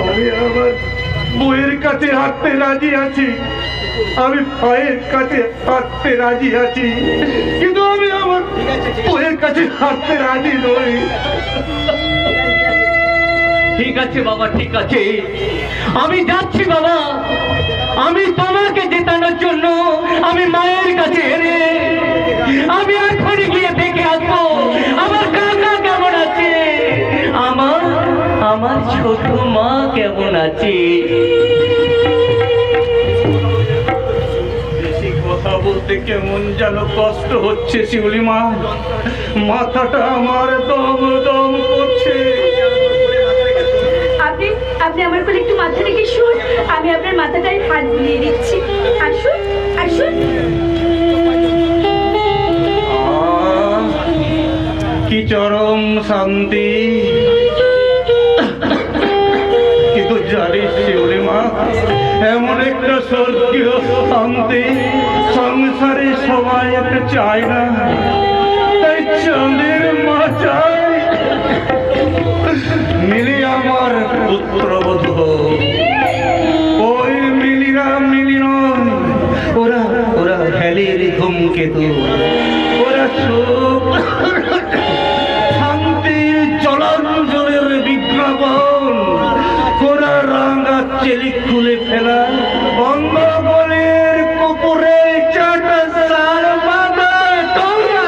আমি আমার বউয়ের কাছে হাঁটতে রাজি আছি, আমি পায়ের কাছে হাঁটতে রাজি আছি, কিন্তু আমি আমার বউয়ের কাছে হাঁটতে রাজি নই। ঠিক আছে বাবা, ঠিক আছে, আমি যাচ্ছি বাবা। আমি তোমাকে জেতানোর জন্য আমি মায়ের কাছে হেরে আমি এখনই গিয়ে দেখে আসবো আমার কাকা কেমন আছে, আমার ছোট মা কেমন আছে। বেশি কথা বলতে কেমন যেন কষ্ট হচ্ছে শিউলি মা, মাথাটা আমার দম দম করছে। আপনি আমার কোলে একটু মাথা রেখে শুন, আমি আপনার মাথাটায় হাত বুলিয়ে দিচ্ছি। আসুন আসুন। কি চরম শান্তি, কিন্তু জানিস শিউলি মা, এমন একটা স্বর্গীয় শান্তি সংসারে সবাই একটা চায় না, তাই চাঁদের মা চায় মিলি আমার পুত্রবধূ। ওই মিলিরা মিলি নয়, ওরা ওরা হেলির ধূমকেতু, ওরা সুখ শান্তির জলাঞ্জলের বিজ্ঞাপন, ওরা রাঙা চেলি খুলে ফেলা অঙ্গবলের কুকুরে চাটা সার বাঁধা টোলা।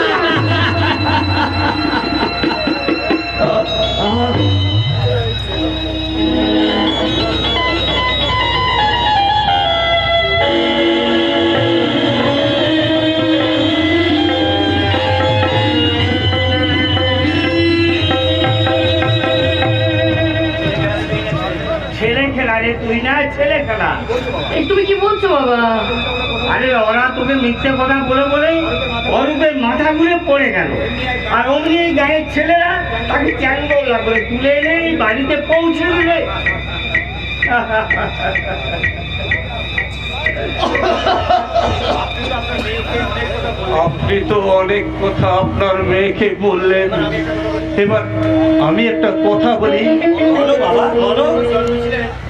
ছেলে খেলা রে, তুই না ছেলে খেলা। তুমি কি বলছো বাবা? আরে ওরা তোকে মিথ্যে কথা বলে বলেই অরূপের মাথা ঘুরে পড়ে গেল, আর অমনি এই গায়ের ছেলেরা তাকে চ্যাংদোলা করে তুলে এনে এই বাড়িতে পৌঁছে দিলে। আপনি তো অনেক কথা আপনার মেয়েকে বললেন, এবার আমি একটা কথা বলি।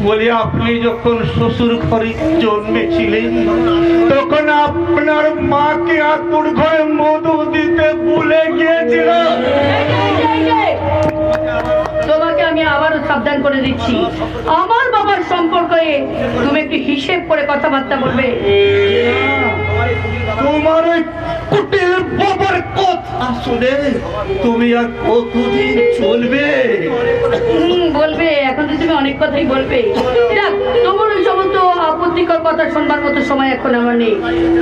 বলি, আপনি যখন শ্বশুর ঘরে জন্মেছিলেন তখন আপনার মাকে আতুর ঘরে মধু দিতে ভুলে গিয়েছিল। তোমাকে আমি আবারও সাবধান করে দিচ্ছি, আমার বাবার সম্পর্কে তুমি একটু হিসেব করে কথাবার্তা বলবে। তোমার ওই কুটিল বাবার কথা শুনে তুমি আর কতদিন চলবে? বলবে, এখন তো তুমি অনেক কথাই বলবে। তোমার ওই সমস্ত আপত্তিকর কথা শুনবার মতো সময় এখন আমার নেই,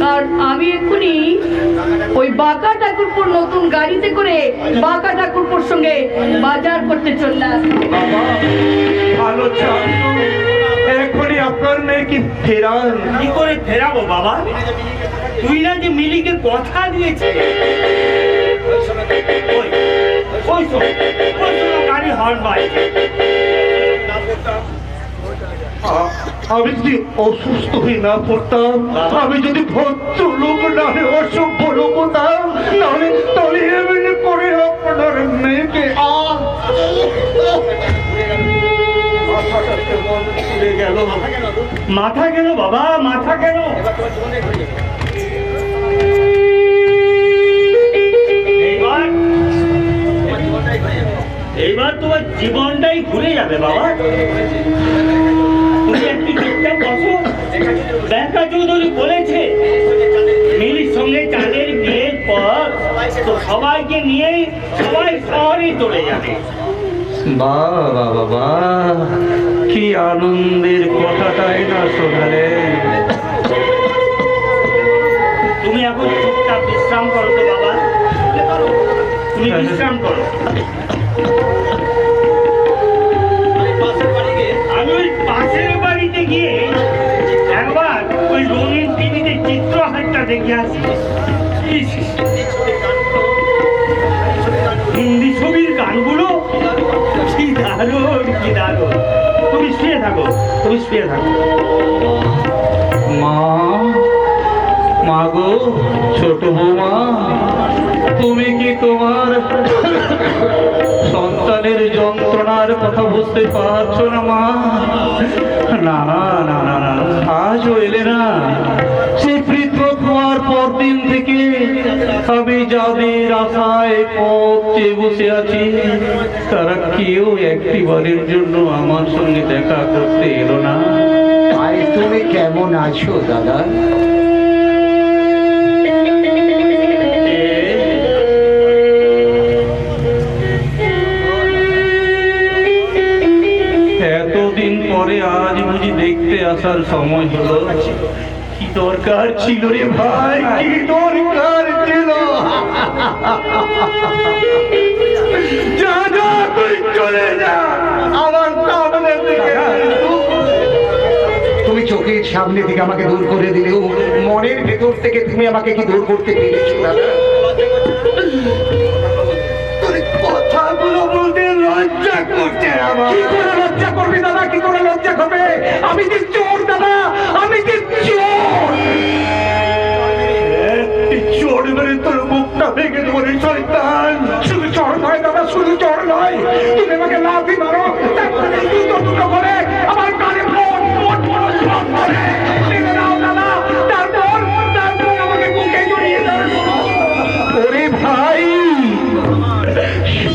কারণ আমি এক্ষুনি ওই বাঁকা ঠাকুরপুর নতুন গাড়িতে করে বাঁকা ঠাকুরপুর সঙ্গে বাজার করতে চললাম। ভালো চান, এখনই আপনার মেয়েকে ফেরান। কি করে ফেরাবো বাবা? তুই না যে মিলিকে কথা দিয়েছে, গাড়ি হর্ন বাজছে। আমি যদি অসুস্থ হয়ে না পড়তাম, আমি যদি ভদ্রলোক না হয়ে অসভ্য লোক হতাম, তাহলে তাহলে এমনি করে আপনার মেয়েকে মাথা কেন বাবা, মাথা কেন? এইবার তোমার জীবনটাই ঘুরে যাবে বাবা। তুমি একটু চুপচাপ বসো। ব্যাংকা চৌধুরী বলেছে মিলির সঙ্গে চাঁদের বিয়ের পর তো সবাইকে নিয়ে সবাই শহরে চলে যাবে। বাবা বাবা, কি আনন্দের কথাটাই না শোনালে। তুমি এখন চুপচাপ বিশ্রাম করো তো বাবা, তুমি বিশ্রাম করো। আমি ওই পাশের বাড়িতে গিয়ে একবার ওই রঙিন টিভিতে চিত্রহারটা দেখে আসি। হিন্দি ছবির গানগুলো কি দারুণ, কি দারুণ। তুমি শুয়ে থাকো, তুমি শুয়ে থাকো। মা, মা গো, ছোট বৌমা, তুমি কি তোমার সন্তানের যন্ত্রণার কথা বুঝতে পারছো না মা? না না না না না, আজও এলে না। সেই পৃথক হওয়ার পর দিন থেকে আমি যাদের আশায় পথ চেয়ে বসে আছি, তারা কেউ একটিবারের জন্য আমার সঙ্গে দেখা করতে এলো না। ভাই তুমি কেমন আছো দাদা? এতদিন পরে আজ বুঝি দেখতে আসার সময় হলো। কি দরকার ছিল রে ভাই, কি দরকার ছিল? যা যা তুই চলে যা আমার সামনে থেকে। তুমি চোখের সামনে থেকে আমাকে দূর করে দিলেও মনের ভেতর থেকে তুমি আমাকে কি দূর করতে পেরেছো দাদা? তোর কথাগুলো বলতে লজ্জা করছে আমার। কি করে লজ্জা করবি দাদা? কি করে লজ্জা করবে? আমি যে চোর দাদা, আমি যে চোর। একটি চোর মেরে তোর মুখটা ভেঙে দেবো রে শয়তান। শুধু চোর নয় দাদা, শুধু চোর নয়, তুমি আমাকে লাথি মারো, তারপরে দুটো দুটো করে আমার কানে মোট মোট মোট মোট করে টেনে দাও দাদা। তারপর আমাকে বুকে জড়িয়ে ধরো। ওরে ভাই,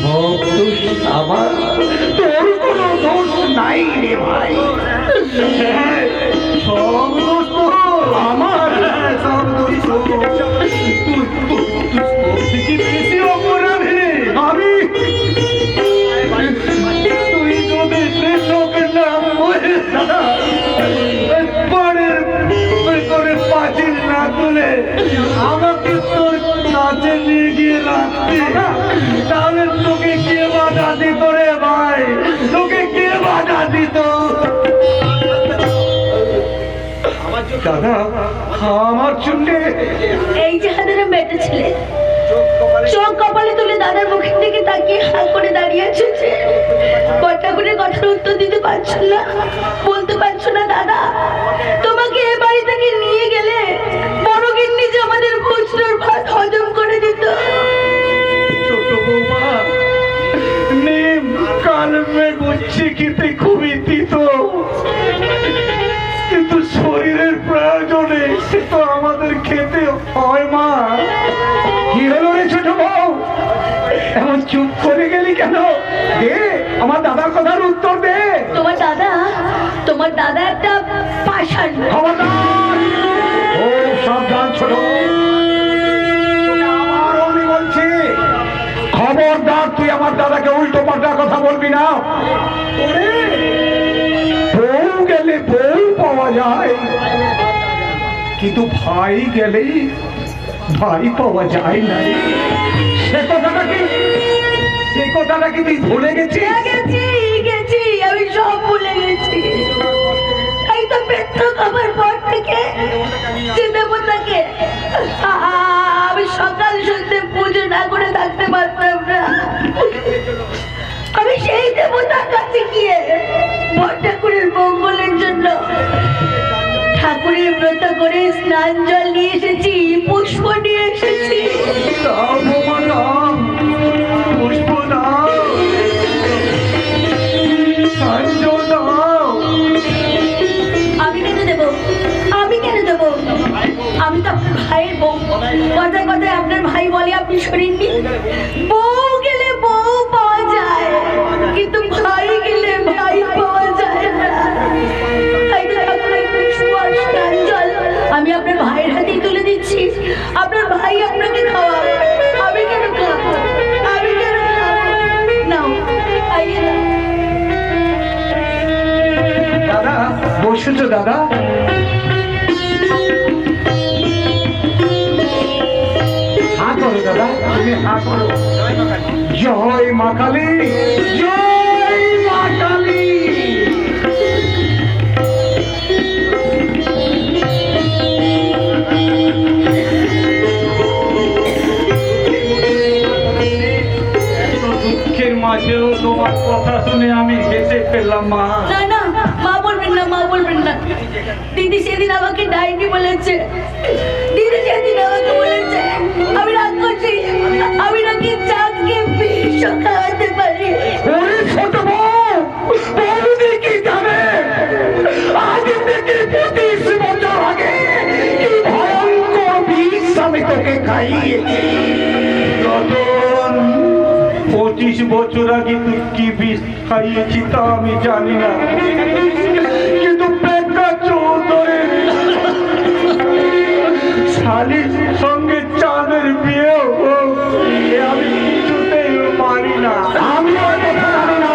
সব দোষ আমার, তোর কোনো দোষ নাই রে ভাই। সব দোষ তোর। আমার সব দোষ তোর। তোর থেকে বেশি অপরাধী আমি। তুই যদি কৃষক না হয়ে পরের ভেতরে পাঁচিল না তুলে আমাকে তোর কাছে নিয়ে গিয়ে রাখতি, তাহলে তোকে কে বাধা দিত রে ভাই? তোকে কে বাধা দিত? দাদা, আমার জন্য এই যে হাজারে বেটে ছেলে চোখ কপালে তুলে দাদার মুখের দিকে তাকিয়ে হাত করে দাঁড়িয়ে আছে। কটা করে কথার উত্তর দিতে পারছো না, বলতে পারছো না দাদা। তোমাকে এ বাড়ি থেকে নিয়ে গেলে বড় গিন্নি যে আমাদের খুচরোর ভাত হজম করে দিত। ছোট বৌমা, নিম কালমে গুচ্ছি খেতে খুবই তিত, কিন্তু শরীরের প্রয়োজনে সে তো আমাদের খেতে হয় মা। কি হলো রে ছোট বউ, এমন চুপ করে গেলি কেন? দে আমার দাদার কথার উত্তর দে। তোমার দাদা একটা পাষাণ। খবরদার! ও সাবধান ছোট, তোকে আবারও আমি বলছি, খবরদার তুই আমার দাদাকে উল্টো পাল্টা কথা বলবি না। ওরে, বউ গেলে বউ পাওয়া যায়, কিন্তু ভাই গেলেই ভাই পাওয়া যায় না। সে কথাটা কি তুই ভুলে গেছিস? গেছি, আমি সব ভুলে গেছি। এই তো পেট্রো খাবার পর থেকে যে দেবতাকে আমি সকাল সন্ধ্যে পুজো না করে থাকতে পারতাম না, আমি সেই দেবতার কাছে গিয়ে বড় ঠাকুরের মঙ্গলের জন্য ঠাকুরের ব্রত করে স্নান জল নিয়ে এসেছি, পুষ্প নিয়ে এসেছি। দাও বৌমা, দাও পুষ্প, দাও সাহায্য, দাও। আমি কেন দেবো? আমি তো ভাইয়ের বউ। কথায় কথায় আপনার ভাই বলে আপনি শোনেননি, বউ গেলে বউ পাওয়া যায়, কিন্তু ভাই গেলে ভাই পাওয়া যায় না। তাই তো ঠাকুরের পুষ্প আর স্নান জল আমি আপনার ভাইয়ের হাতেই তুলে দিচ্ছি। আপনার ভাই আপনাকে খাওয়াবে, আমি কেন খাবো? নাও, খাইয়ে দাও। দাদা বসেছো দাদা? হা করো দাদা, তুমি হা করো। জয় মা কালী, জয় মা কালী। দুঃখের মাঝেও তোমার কথা শুনে আমি হেসে ফেললাম মা। না না, মা বলবেন না। না, মা বলবেন না। দিদি সেদিন আমাকে ডাইনি বলেছে। দিদি সেদিন আমাকে বলেছে আমি রাক্ষসী, আমি নাকি চাঁদকে বিষ খাওয়াতে পারি। ওরে ছোট বউ, বৌদি কি জানে? আজ থেকে 25 বছর আগে কি ভয়ঙ্কর বিষ আমি তোকে খাইয়েছি। রতন, 25 বছর আগে তুই কি বিষ খাইয়েছি তা আমি জানি না, কিন্তু পেটটা চৌধুরী শালির সঙ্গে চাঁদের বিয়ে হোক এ আমি কিছুতেই মানি না। আমিও এটা জানি না।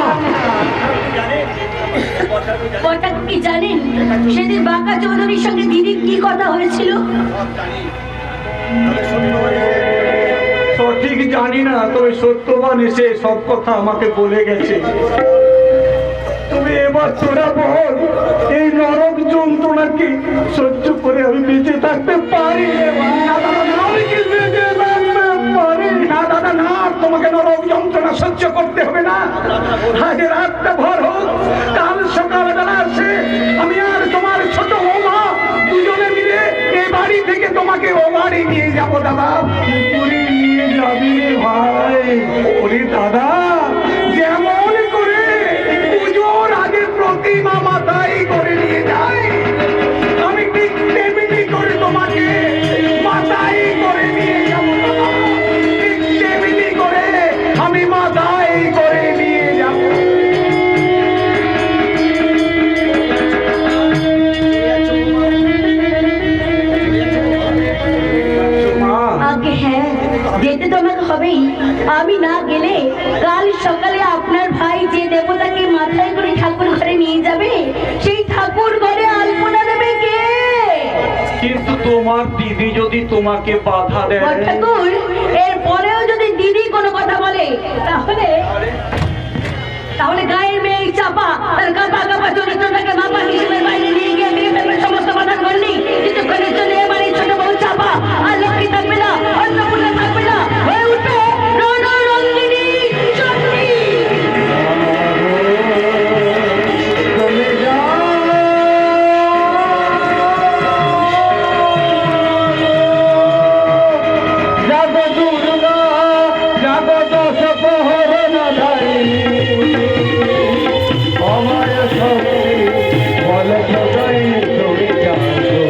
কথা কি জানেন সেদিন বাঁকা চৌধুরীর সঙ্গে দিদির কি কথা হয়েছিল? সঠিক জানি না, তবে সত্যবান এসে সব কথা আমাকে বলে গেছে। তুমি এবার তোরা বল, এই নরক যন্ত্রণাকে সহ্য করে আমি বেঁচে থাকতে পারি? আমি কি বেঁচে থাকতে পারি? না দাদা না, তোমাকে নরক যন্ত্রণা সহ্য করতে হবে না। আজ রাতটা ভর হোক, কাল সকালবেলা আসে আমি আর তোমার ছোট বৌমা দুজনে মিলে এই বাড়ি থেকে তোমাকে ও বাড়ি নিয়ে যাবো দাদা। কি করে নিয়ে যাবি রে ভাই? ওরে দাদা, যেমন করে পুজোর আগে প্রতিমা মাথায় করে নিয়ে যায়, আমি ঠিক তেমনি করে তোমাকে মাথায় করে নিয়ে যাবো দাদা। ঠিক তেমনি করে আমি মাথায় করে নিয়ে যাবো। মা, আগে হ্যাঁ, যেতে তো আমাকে হবেই। আমি না গেলে কাল সকালে আপনার ভাই যে দেবতাকে মাথায় করে ঠাকুর ঘরে নিয়ে যাবে, সেই ঠাকুর ঘরে আলপনা দেবে কে? কিন্তু তোমার দিদি যদি তোমাকে বাধা দেয়? ঠাকুর, এর পরেও যদি দিদি কোনো কথা বলে তাহলে গায়ের মেয়ে এই চাপা তার কাপা কাপা চরিত্রটাকে মাপা হিসেবে বাইরে নিয়ে গিয়ে মেরে ফেলবে সমস্ত বাধা করনি। কিছুক্ষণের জন্য এবার এই ছোট বউ চাপা আর লক্ষ্মী থাকবে না, অন্নপূর্ণা থাকবে না, হয়ে উঠবে রণরঙ্গিনী চণ্ডী। জাগো দুর্গা, জাগো দশ প্রহরণ ধারিণী, আমার শক্তি বল সদাই তুমি জাগো,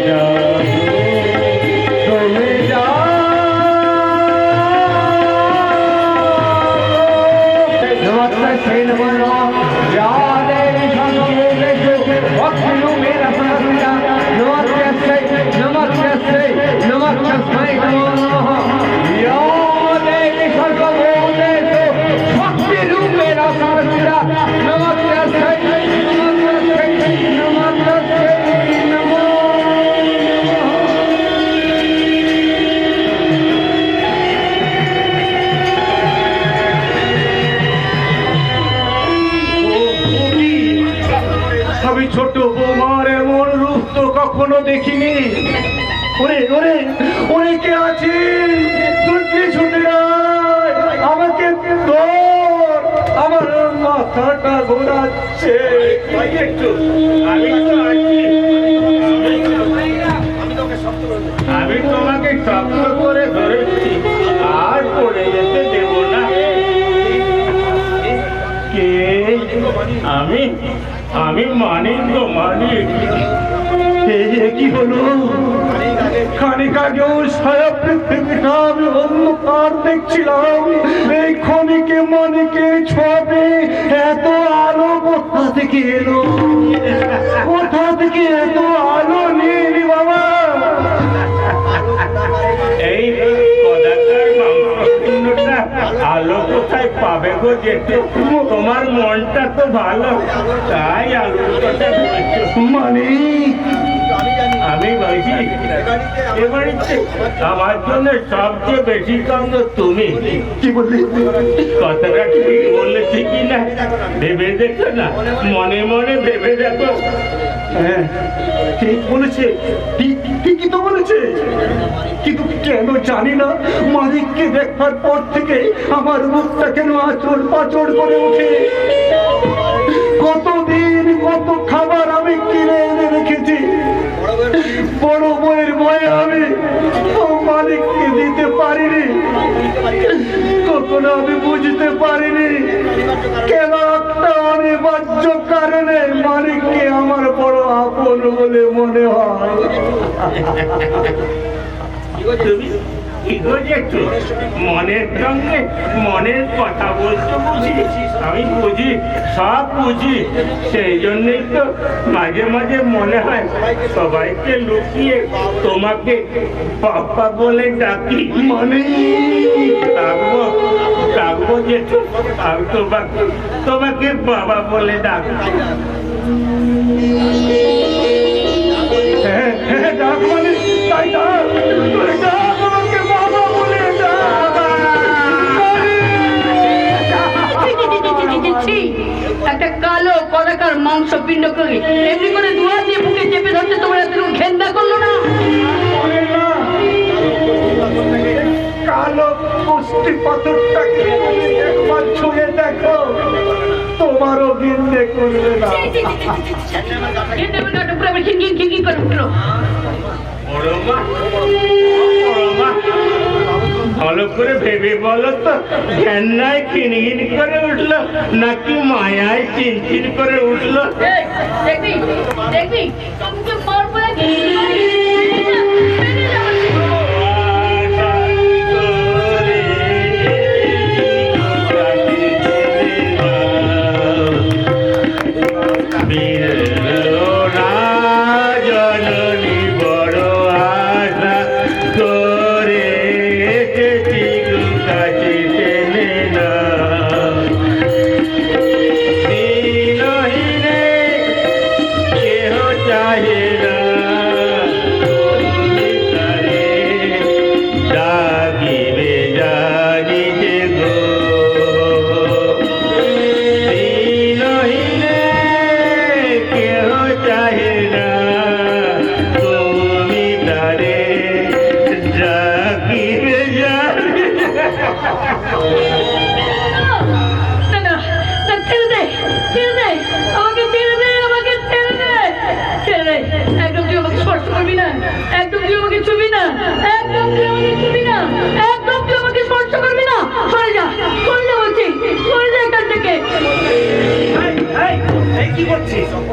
জাগো তুমি জাগো। নমস্তে সেই নমঃ या देवी सर्वभूतेषु भक्तिरूपेण संस्थिता नमस्ते नमस्ते नमस्ते नमो नमः या देवी सर्वभूतेषु भक्तिरूपेण संस्थिता नमस्ते नमस्ते नमो আমি ছোট বৌমার এমন রূপ তো কখনো দেখিনি। ওরে ওরে ওরে, কে আছে? ছুটে ছুটে আয়, আমাকে ধর, আমার মাথাটা ঘোরাচ্ছে। একটু আমি তো আছি, আমি তোমাকে শক্ত করে ধরেছি, আর পড়ে যেতে দেব না। কে? আমি মানিক গো, মানিক। এ কি হলো? খানিক আগেও সারা পৃথিবীটা আমি অন্ধকার দেখছিলাম, এই ক্ষণিকে মানিকের ছবি এত আলো কোথা থেকে এলো? কোথা থেকে এত আলো নিয়ে এলি বাবা? এই কদাকার মাংসপিণ্ডটা আলো কোথায় পাবে গো যেতে? তোমার মনটা তো ভালো, তাই আলোর কথা বলছো। মানিক, আমি বলছি এ বাড়িতে আমার জন্য সবচেয়ে বেশি কান্দ তুমি। কি বললি? কথাটা ঠিক বলেছি কি না ভেবে দেখো না, মনে মনে ভেবে দেখো। হ্যাঁ ঠিক বলেছে, ঠিকই তো বলেছে, কিন্তু কেন জানি না মালিককে দেখার পর থেকে আমার মুখটা কেন আচড় পাচড় করে ওঠে। কতদিন কত খাবার বুঝতে পারিনি কেন একটা অনিবার্য কারণে মালিককে আমার বড় আপন বলে মনে হয়। তুমি কি করছো? মনের সঙ্গে মনের কথা বলতে বুঝি, আমি বুঝি, সব বুঝি। সেই জন্যই তো মাঝে মাঝে মনে হয় সবাইকে লুকিয়ে তোমাকে পাপা বলে ডাকি। মানে ডাকবো ডাকবো যে আমি তোমাকে বাবা বলে ডাকি। হ্যাঁ হ্যাঁ ডাক মানে তাই ডাক, তুই ডাক আমাকে বাবা বলে ডাক। একটা কালো কদাকার মাংস পিণ্ড করে এমনি করে দুয়ার দিয়ে বুকে চেপে ধরতে তোমার এত ঘেন্না করলো না? বলে না কালো কুষ্টি পাথরটাকে একবার ছুঁয়ে দেখো, তোমারও গিন্নে করবে না। বড় মা, ভালো করে ভেবে বলো তো, ঘেন্নায় খিনঘিন করে উঠলো নাকি মায়ায় চিনচিন করে উঠলো? দেখবি দেখবি তোকে মারবো নাকি?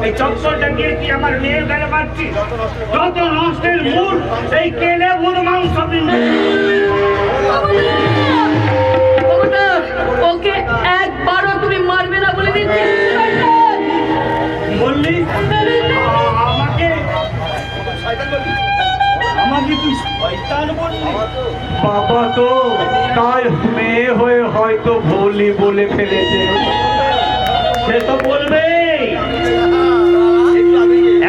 এই চক্করটা দিয়ে কি আমার মেয়ের গালে মারছি? যত নষ্টের মূল এই কেলে বুড়ো মাংস পিণ্ড। ওকে একবারও তুমি মারবে না বলে দিচ্ছি। বললি আমাকে আমাকে তুই শয়তান বললি? বাবা তো তার মেয়ে হয়ে হয়তো ভুলই বলে ফেলেছে। সে তো বলবে।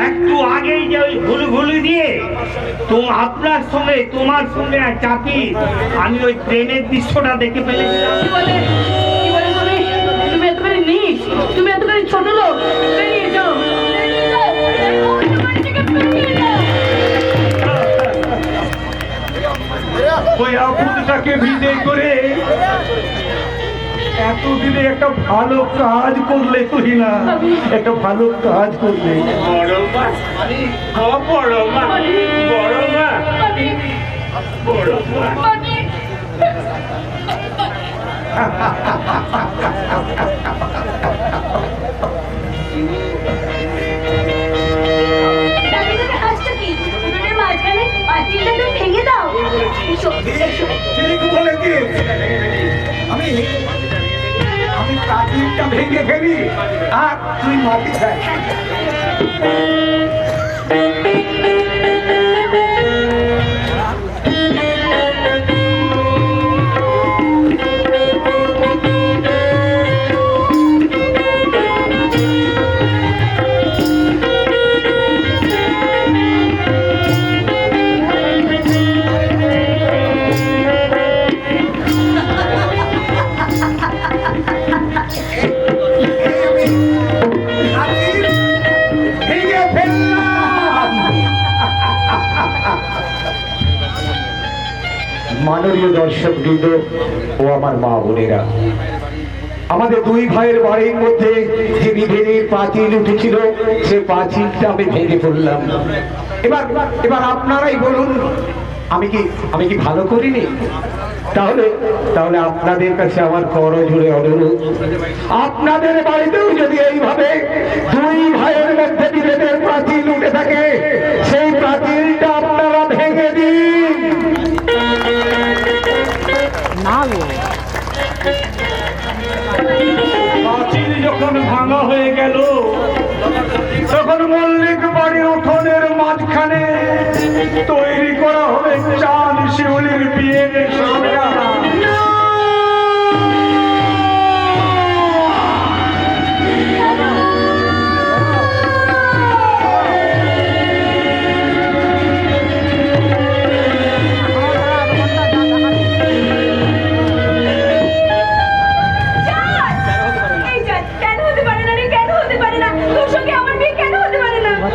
একটু আগেই যে ওই ঘুলঘুলি দিয়ে আপনার সঙ্গে তোমার সঙ্গে চাপি আমি ওই ট্রেনের দৃশ্যটা দেখে ফেলেছিলাম। কি বলে তুমি এতখানি নিস, তুমি এতখানি ছোট লোক, বেরিয়ে যাও, বেরিয়ে যাও, এই বাড়ি থেকে বেরিয়ে যাও। ওই আপুটাকে বিদায় করে এতদিনে একটা ভালো কাজ করলে তুই না, একটা ভালো কাজ করলে। বড় মা, বড় মা, বড় মা, বড় মা। ভেঙে দাও। ঠিক বলেছিস। আমি প্রাচীরটা ভেঙে ফেলি আর তুই মাটি খাই। মাননীয় দর্শক বৃন্দ ও আমার মা বোনেরা, আমাদের দুই ভাইয়ের বাড়ির মধ্যে যে বিভেদের পাঁচিল উঠেছিল সে পাঁচিলটা আমি ভেঙে পড়লাম। এবার আপনারাই বলুন আমি কি ভালো করিনি? তাহলে তাহলে আপনাদের কাছে আমার করজোড়ে অনুরোধ, আপনাদের বাড়িতেও যদি এইভাবে দুই ভাইয়ের মধ্যে বিভেদের প্রাচীর উঠে থাকে, সেই প্রাচীরটা আপনারা ভেঙে দিন। প্রাচীর যখন ভাঙা হয়ে গেল, তখন মল্লিক বাড়ির উঠোনের মাঝখানে তৈরি করা হবে চাঁদ শিউলির বিয়ের সাজা।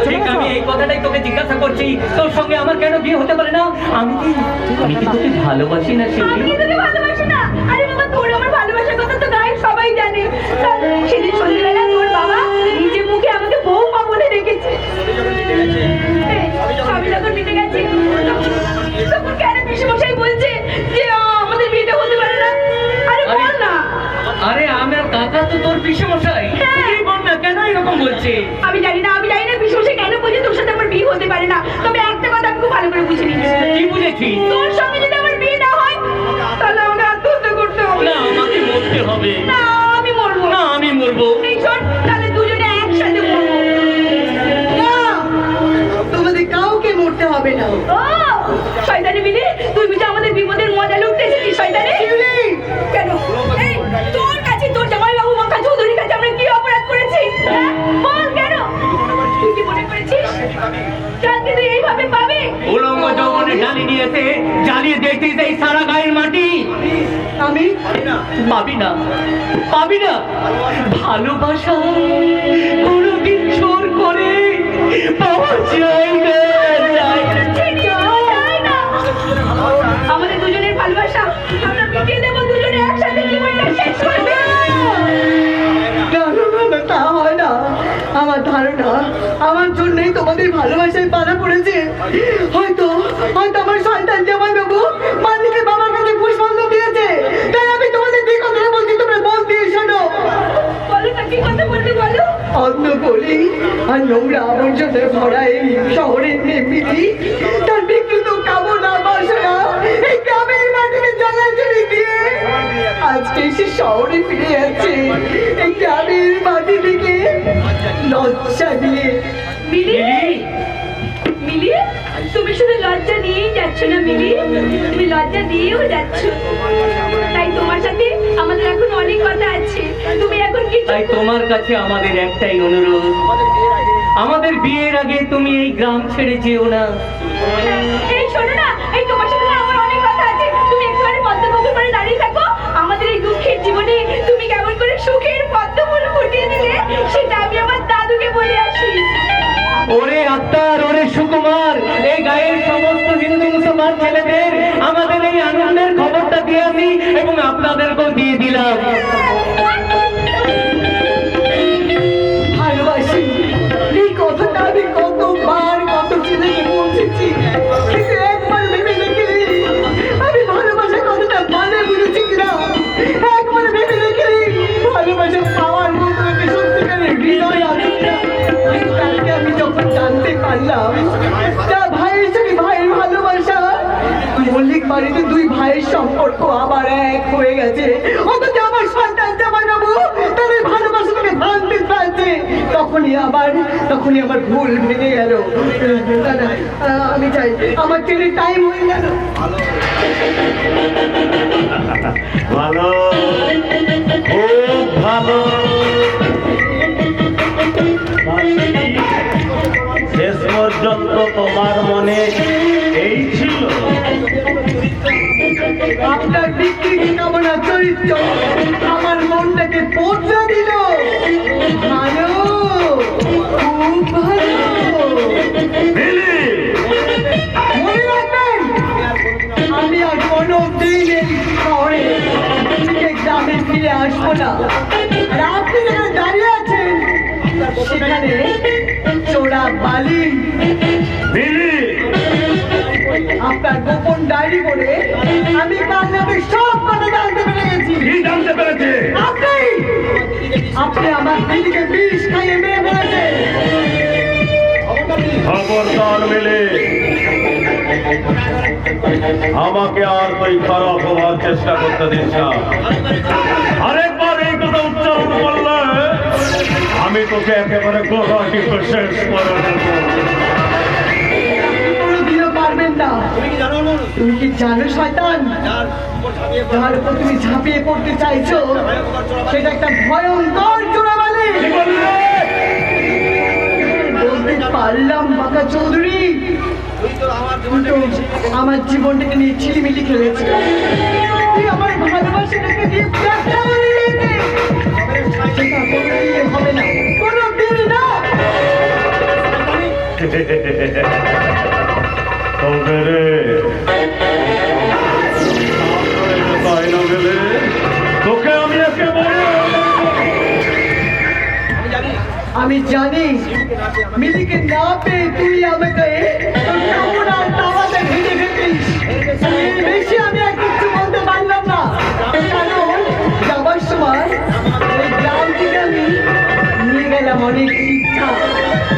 ঠিক, আমি এই কথাটাই তোকে জিজ্ঞাসা করছি, তোর সঙ্গে আমার কেন বিয়ে হতে পারে না? আমি কি তোকে ভালোবাসি না শিউলি? আমি তোকে ভালোবাসি না? আরে বাবা, তোর আমার ভালোবাসার কথা তো গায়ে সবাই জানে। সেদিন সন্ধ্যেবেলা তোর বাবা নিজে মুখে আমাকে বৌমা বলে রেখেছে। সবই যখন মিটে গেছে, তখন কেন পিসেমশাই বলছে যে আমাদের বিয়েটা হতে পারে না? আরে বল না। আরে আমার কাকা তো তোর পিসেমশাই, তুই বল না কেন এরকম বলছে? আমি জানি না পিসেমশাই কেন বলছে তোর সাথে আমার বিয়ে হতে পারে না। তবে একটা কথা আমি খুব ভালো করে বুঝে নিয়েছি। কি বুঝেছিস? তোর সঙ্গে যদি আমার বিয়ে না হয়, তাহলে আমাকে আত্মহত্যা করতে হবে। না, আমাকে মরতে হবে। না, আমি মরবো না, আমি মরবো। এই শোন, তাহলে দুজনে একসাথে মরবো। না, তোমাদের কাউকে মরতে হবে না। ও শয়তানি মিলি, তুই বুঝি আমাদের বিপদের মজা লুটতে এসেছিস শয়তানি? কেন? এই তোর কাছে, তোর জামাইবাবু মাখা চৌধুরীর কাছে আমরা কি অপরাধ করেছি? হ্যাঁ? বল কেন? তুই কি মনে করেছিস চাঁদকে তুই এইভাবে পাবি? উলঙ্গ যৌবনে ডালি দিয়েছে, জ্বালিয়ে দিয়েছিস এই সারা গায়ের মাটি। আমি পাবি না ভালোবাসা কোনদিন জোর করে পাওয়া যায় না। আমাদের দুজনের ভালোবাসা আমরা মিটিয়ে দেবো, দুজনে একসাথে জীবনটা শেষ করবে। তা হয় না। আমার ধারণা আমার জন্যই তোমাদের ভালোবাসায় বাধা পড়েছে। হয়তো আমার সন্তান জামাইবাবু মালিকের বাবার কাছে পুষ্পাঞ্জলি দিয়েছে, তাই আমি তোমাদের যে কথা বলছি তোমরা মন দিয়ে শোনো। বলো না, কি কথা বলতে বলো। অন্য গলি আর নোংরা আবর্জনায় ভরা এই শহরের নির্মিতি, তার বিকৃত কামনা বাসনা এই গ্রামের মাটিতে জ্বালাচুরি দিয়ে আজকে সে শহরে ফিরে যাচ্ছে, এই গ্রামের মাটি থেকে লজ্জা দিয়ে। মিলি, মিলি, তুমি শুধু লজ্জা নিয়েই যাচ্ছ না মিলি, তুমি লজ্জা দিয়েও যাচ্ছ। তাই তোমার সাথে আমাদের এখন অনেক কথা আছে। তুমি এখন কি? তাই তোমার কাছে আমাদের একটাই অনুরোধ, আমাদের বিয়ের আগে তুমি এই গ্রাম ছেড়ে যেও না। এই শোনো না, এই তোমার সাথে না আমার অনেক কথা আছে। তুমি একটুখানি পদ্মপুকুর পাড়ে দাঁড়িয়ে থাকো। আমাদের এই দুঃখের জীবনে তুমি কেমন করে সুখের পদ্মফুল ফুটিয়ে দিলে, সেটা আমি আমার দাদুকে বলে আসি। ওরে আত্মার, ওরে সুকুমার, এই গায়ের সমস্ত হিন্দু মুসলমান ছেলেদের আমাদের এই আনন্দের খবরটা দিয়ে আসি এবং আপনাদেরকেও দিয়ে দিলাম। ভালোবাসি, এই কথাটা আমি কতবার কত ছেলেকে বলছি, কিন্তু একবার ভেবে দেখিনি আমি ভালোবাসার কথাটা মানে বুঝেছি কিনা। একবার ভেবে দেখিনি ভালোবাসা পাওয়ার মতো একটা সত্যিকারের হৃদয় আছে কিনা। কিন্তু কালকে আমি যখন জানতে পারলাম যা ভাইয়ের সঙ্গে ভাইয়ের ভালোবাসা, মল্লিক বাড়িতে দুই ভাইয়ের সম্পর্ক আবার এক হয়ে গেছে, অথচ আমার সন্তান জামাইবাবু তাদের ভালোবাসাটাকে ভাঙতে চাইছে, তখনই আমার ভুল ভেঙে গেল। দাদা, আমি চাই, আমার ট্রেনের টাইম হয়ে গেল। ভালো, খুব ভালো। শেষ পর্যন্ত তোমার মনে এই ছিল? আপনার বিক্রি কামনা চরিত্র আমার মনটাকে বদলে দিল। ভালো, খুব ভালো। মনে রাখবেন, আমি আর কোনো দিন এই শহরে থেকে গ্রামে ফিরে আসবো না। আর আপনি যেখানে দাঁড়িয়ে আছেন সেখানে চোরা বালি আপনার গোপন ডায়েরি করে আমি কাল রাতে সব কথা জানতে পেরে গেছি। কি জানতে পেরেছে? আপনি আমার দিদিকে বিষ খাইয়ে মেরে ফেলেছেন। খবরদার মিলে, আমাকে আর তুই খারাপ হওয়ার চেষ্টা করতে দিস না। আরেকবার এই কথা উচ্চারণ করলে আমি তোকে একেবারে গোড়াটি শেষ করে দেবো। কোনোদিনও পারবেন না। তুমি কি জানো শয়তান, যার উপর তুমি ঝাঁপিয়ে পড়তে চাইছো সেটা একটা ভয়ঙ্কর চোরাবালি। কি বললি? বলতে পারলাম বাঁকা চৌধুরী, তুই তো আমার জীবনটাকে নিয়ে ছিলিমিলি খেলেছে। তুই আমার ভালোবাসাটাকে দিয়ে ব্যবসা করে নিয়েছে। সেটা কোনোদিন হবে না, কোনোদিন না। তবে রে, তাই না গেলে তোকে আমি একেবারে আমি জানি মিলিকে না পেয়ে তুই আমাকে তোর কাপড় আর তাওয়াতে ভেজে ফেলিস। এর বেশি আমি আর কিছু বলতে পারলাম না, কারণ যাবার সময় এই গ্রাম থেকে আমি নিয়ে গেলাম অনেক শিক্ষা,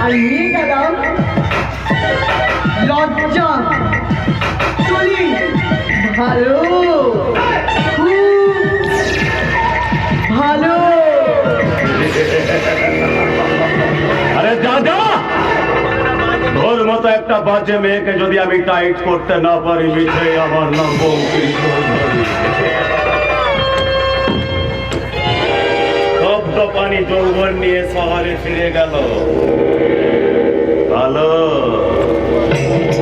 আর নিয়ে গেলাম লজ্জা। চলি ভালো, খুব ভালো। আরে দাদা, তোর মতো একটা বাজে মেয়েকে যদি আমি টাইট করতে না পারি, মিঠে আমার নাম বঙ্কিম চৌধুরী। শব্দ পানি যৌবন নিয়ে শহরে ফিরে গেল। ভালো,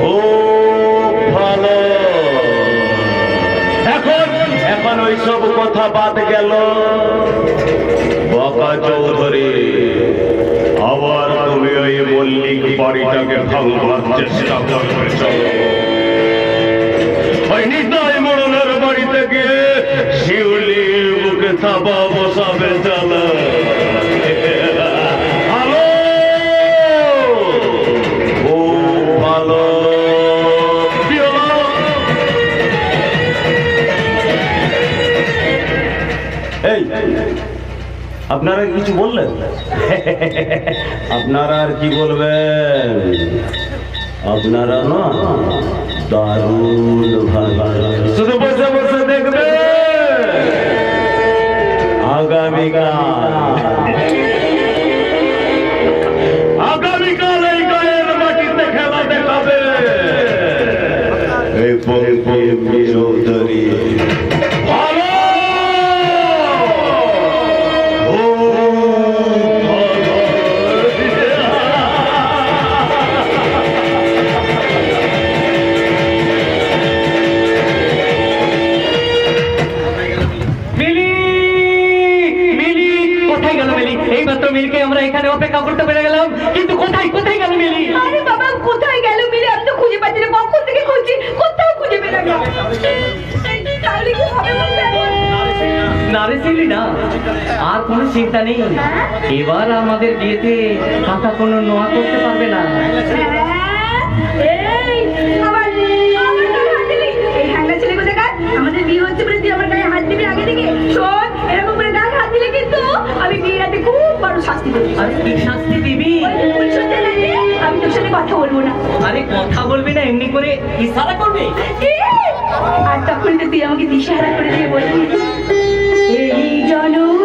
খুব ভালো। এখন ওই সব কথা বাদ গেল। বাবা চৌধুরী, আবার তুমি ওই মল্লিক বাড়িটাকে ভাঙবার চেষ্টা করছ। ওই নিতাই মোড়লের বাড়িতে গিয়ে শিউলির বুকে থাবা বসাবে জ্বালা। ভালো, খুব ভালো। এই, আপনারা কিছু বললেন? আপনারা আর কি বলবেন? আপনারা না দারুণ ভালো, শুধু বসে বসে দেখবে। আগামীকাল এই গায়ের মাটিতে খেলা দেখাবে এই বঙ্কিম চৌধুরী। ভালো, মিলকে আমরা এখানে অপেক্ষা করতে পেরে গেলাম, কিন্তু কোথায় কোথায় গেল মিলি? আরে বাবা, কোথায় গেল মিলি? আমি তো খুঁজে পাচ্ছি না, কখন থেকে খুঁজছি, কোথাও খুঁজে পেলাম না। তাহলে কি হবে বলতে এখন? নারে ছিলি না, আর কোনো চিন্তা নেই। এবার আমাদের বিয়েতে কাকা কোনো নোয়া করতে পারবে না। আমাদের বিয়ে হচ্ছে বলে তুই আমার গায়ে হাত দিবি আগে থেকে? শোন, এরকম করে গায়ে হাত দিলে কিন্তু আমি বিয়ে রাতে খুব বড় শাস্তি দেবো। আর কি শাস্তি দিবি? আমি তোর সাথে কথা বলবো না। আরে কথা বলবি না, এমনি করে ইশারা করবি। আর তখন তো তুই আমাকে দিশাহারা করে দিয়ে বলবি, এই জনম